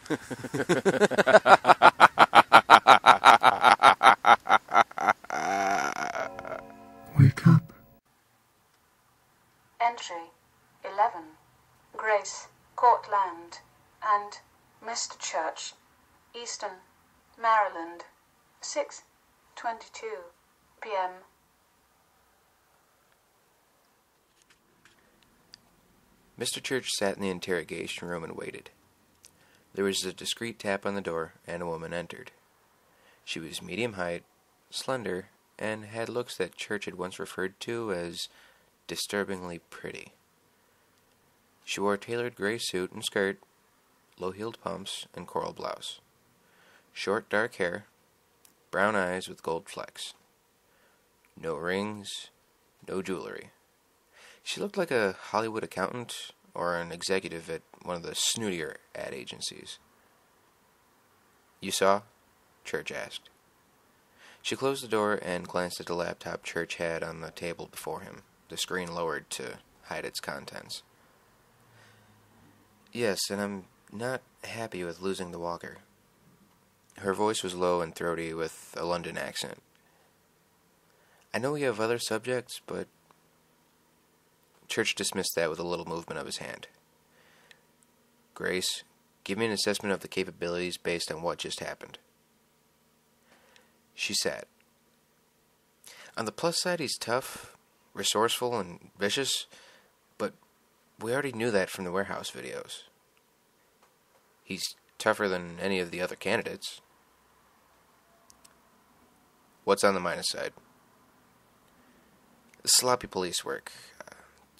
Wake up. Entry 11. Grace Courtland and Mr. Church, Easton, Maryland, 6:22 p.m. Mr. Church sat in the interrogation room and waited. There was a discreet tap on the door, and a woman entered. She was medium height, slender, and had looks that Church had once referred to as disturbingly pretty. She wore a tailored gray suit and skirt, low-heeled pumps, and coral blouse. Short, dark hair, brown eyes with gold flecks. No rings, no jewelry. She looked like a Hollywood accountant or an executive at one of the snootier ad agencies. "You saw?" Church asked. She closed the door and glanced at the laptop Church had on the table before him, the screen lowered to hide its contents. "Yes, and I'm not happy with losing the walker." Her voice was low and throaty with a London accent. "I know we have other subjects, but..." Church dismissed that with a little movement of his hand. "Grace, give me an assessment of the capabilities based on what just happened." She sat. "On the plus side, he's tough, resourceful, and vicious, but we already knew that from the warehouse videos. He's tougher than any of the other candidates." "What's on the minus side?" "Sloppy police work.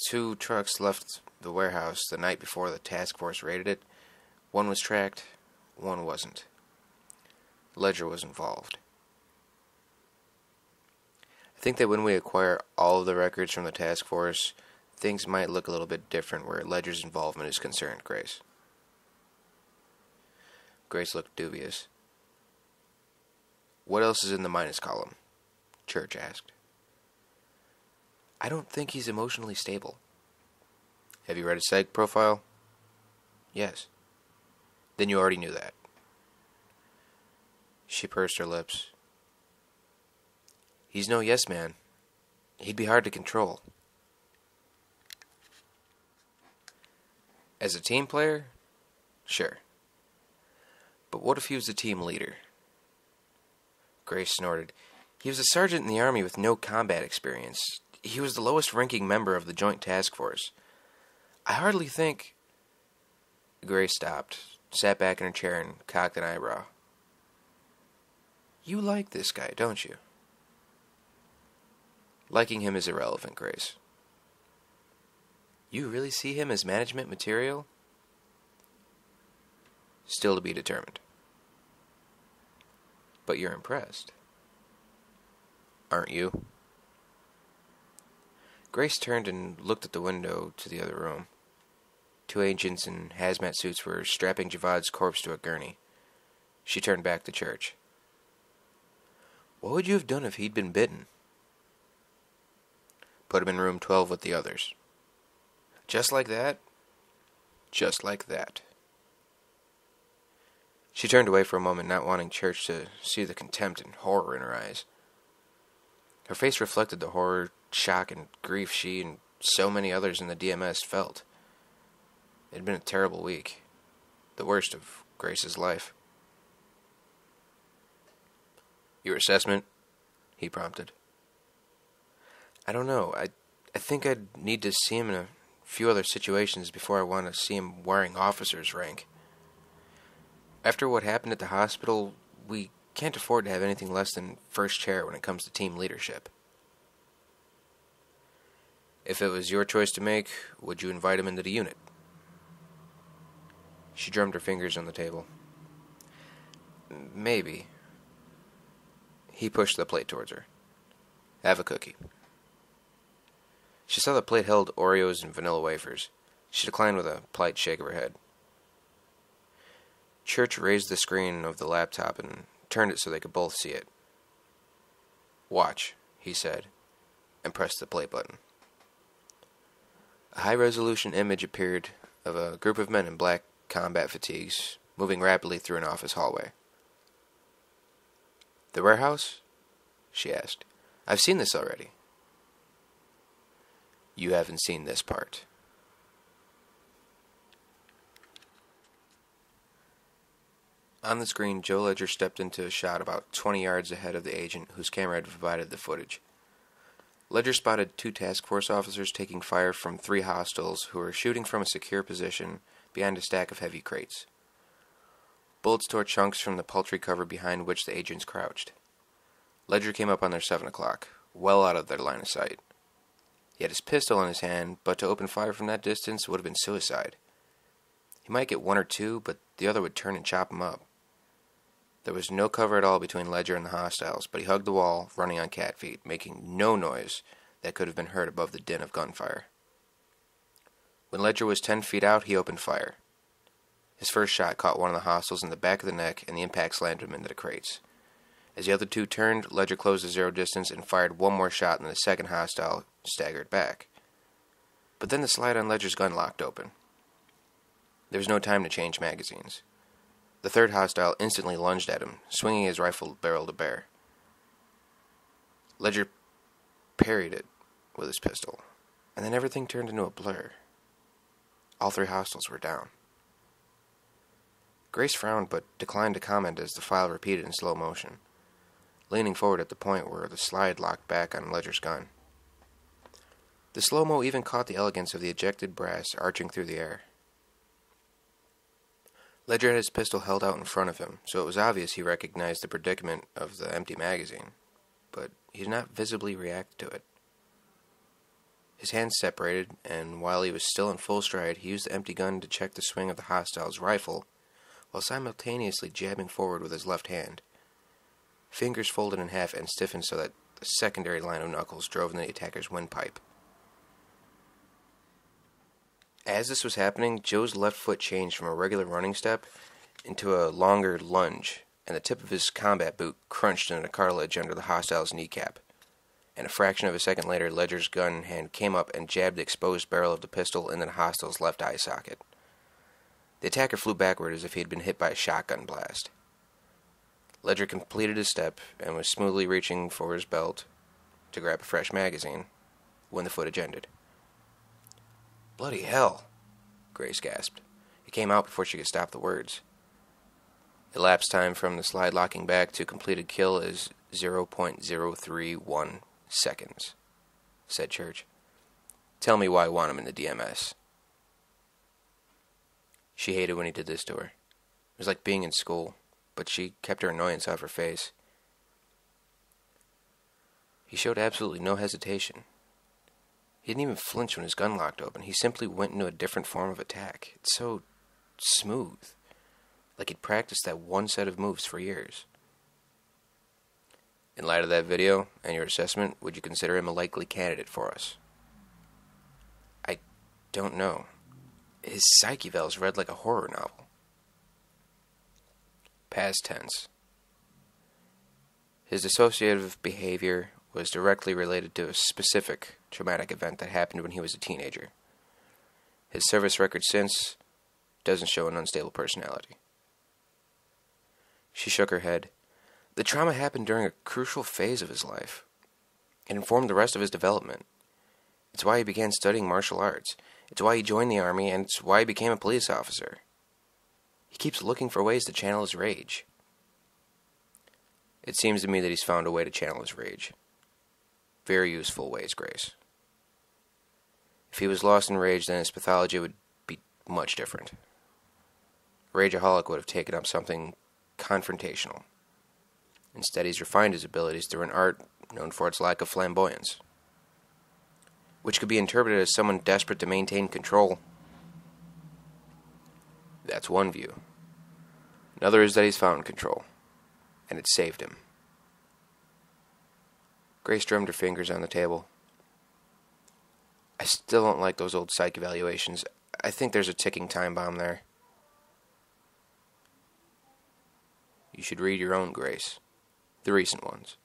2 trucks left the warehouse the night before the task force raided it. One was tracked, one wasn't. Ledger was involved. I think that when we acquire all of the records from the task force, things might look a little bit different where Ledger's involvement is concerned, Grace." Grace looked dubious. "What else is in the minus column?" Church asked. "I don't think he's emotionally stable." "Have you read his psych profile?" "Yes." "Then you already knew that." She pursed her lips. "He's no yes man. He'd be hard to control." "As a team player? Sure. But what if he was a team leader?" Grace snorted. "He was a sergeant in the Army with no combat experience. He was the lowest-ranking member of the Joint Task Force. I hardly think..." Grace stopped, sat back in her chair, and cocked an eyebrow. "You like this guy, don't you?" "Liking him is irrelevant, Grace." "You really see him as management material?" "Still to be determined." "But you're impressed. Aren't you?" Grace turned and looked at the window to the other room. 2 agents in hazmat suits were strapping Javad's corpse to a gurney. She turned back to Church. "What would you have done if he'd been bitten?" "Put him in room 12 with the others." "Just like that?" "Just like that." She turned away for a moment, not wanting Church to see the contempt and horror in her eyes. Her face reflected the horror, shock, and grief she and so many others in the DMS felt. It had been a terrible week, the worst of Grace's life. "Your assessment?" he prompted. "I don't know. I think I'd need to see him in a few other situations before I want to see him wearing officer's rank. After what happened at the hospital, we can't afford to have anything less than first chair when it comes to team leadership." "If it was your choice to make, would you invite him into the unit?" She drummed her fingers on the table. "Maybe." He pushed the plate towards her. "Have a cookie." She saw the plate held Oreos and vanilla wafers. She declined with a polite shake of her head. Church raised the screen of the laptop and turned it so they could both see it. "Watch," he said, and pressed the play button. A high-resolution image appeared of a group of men in black combat fatigues, moving rapidly through an office hallway. "The warehouse?" she asked. "I've seen this already." "You haven't seen this part." On the screen, Joe Ledger stepped into a shot about 20 yards ahead of the agent whose camera had provided the footage. Ledger spotted 2 task force officers taking fire from 3 hostiles who were shooting from a secure position behind a stack of heavy crates. Bullets tore chunks from the paltry cover behind which the agents crouched. Ledger came up on their 7 o'clock, well out of their line of sight. He had his pistol in his hand, but to open fire from that distance would have been suicide. He might get 1 or 2, but the other would turn and chop him up. There was no cover at all between Ledger and the hostiles, but he hugged the wall, running on cat feet, making no noise that could have been heard above the din of gunfire. When Ledger was 10 feet out, he opened fire. His first shot caught one of the hostiles in the back of the neck, and the impact slammed him into the crates. As the other 2 turned, Ledger closed the zero distance and fired 1 more shot, and the second hostile staggered back. But then the slide on Ledger's gun locked open. There was no time to change magazines. The third hostile instantly lunged at him, swinging his rifle barrel to bear. Ledger parried it with his pistol, and then everything turned into a blur. All 3 hostiles were down. Grace frowned but declined to comment as the file repeated in slow motion, leaning forward at the point where the slide locked back on Ledger's gun. The slow-mo even caught the elegance of the ejected brass arching through the air. Ledger had his pistol held out in front of him, so it was obvious he recognized the predicament of the empty magazine, but he did not visibly react to it. His hands separated, and while he was still in full stride, he used the empty gun to check the swing of the hostile's rifle, while simultaneously jabbing forward with his left hand. Fingers folded in half and stiffened so that the secondary line of knuckles drove in the attacker's windpipe. As this was happening, Joe's left foot changed from a regular running step into a longer lunge, and the tip of his combat boot crunched into the cartilage under the hostile's kneecap. And a fraction of a second later, Ledger's gun hand came up and jabbed the exposed barrel of the pistol into the hostile's left eye socket. The attacker flew backward as if he had been hit by a shotgun blast. Ledger completed his step and was smoothly reaching for his belt to grab a fresh magazine when the footage ended. "Bloody hell," Grace gasped. It came out before she could stop the words. Elapsed time from the slide locking back to completed kill is 0.031 seconds, said Church. "Tell me why I want him in the DMS." She hated when he did this to her. It was like being in school, but she kept her annoyance off her face. He showed absolutely no hesitation. He didn't even flinch when his gun locked open. He simply went into a different form of attack. It's so smooth, like he'd practiced that one set of moves for years. In light of that video and your assessment, would you consider him a likely candidate for us? I don't know. His psych evals read like a horror novel. Past tense. His dissociative behavior was directly related to a specific traumatic event that happened when he was a teenager. His service record since doesn't show an unstable personality. She shook her head. The trauma happened during a crucial phase of his life. It informed the rest of his development. It's why he began studying martial arts. It's why he joined the army, and it's why he became a police officer. He keeps looking for ways to channel his rage. It seems to me that he's found a way to channel his rage. Very useful ways, Grace. If he was lost in rage, then his pathology would be much different. Rageaholic would have taken up something confrontational. Instead, he's refined his abilities through an art known for its lack of flamboyance, which could be interpreted as someone desperate to maintain control. That's one view. Another is that he's found control, and it saved him. Grace drummed her fingers on the table. I still don't like those old psych evaluations. I think there's a ticking time bomb there. You should read your own, Grace. The recent ones,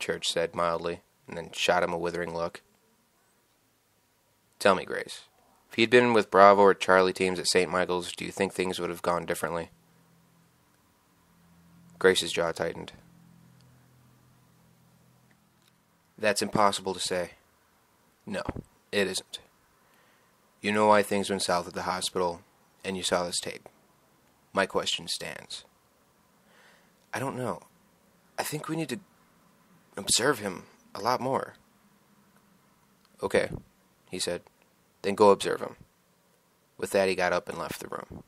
Church said mildly, and then shot him a withering look. Tell me, Grace, if he'd been with Bravo or Charlie teams at St. Michael's, do you think things would have gone differently? Grace's jaw tightened. That's impossible to say. No, it isn't. You know why things went south at the hospital, and you saw this tape. My question stands. I don't know. I think we need to observe him a lot more. Okay, he said. Then go observe him. With that, he got up and left the room.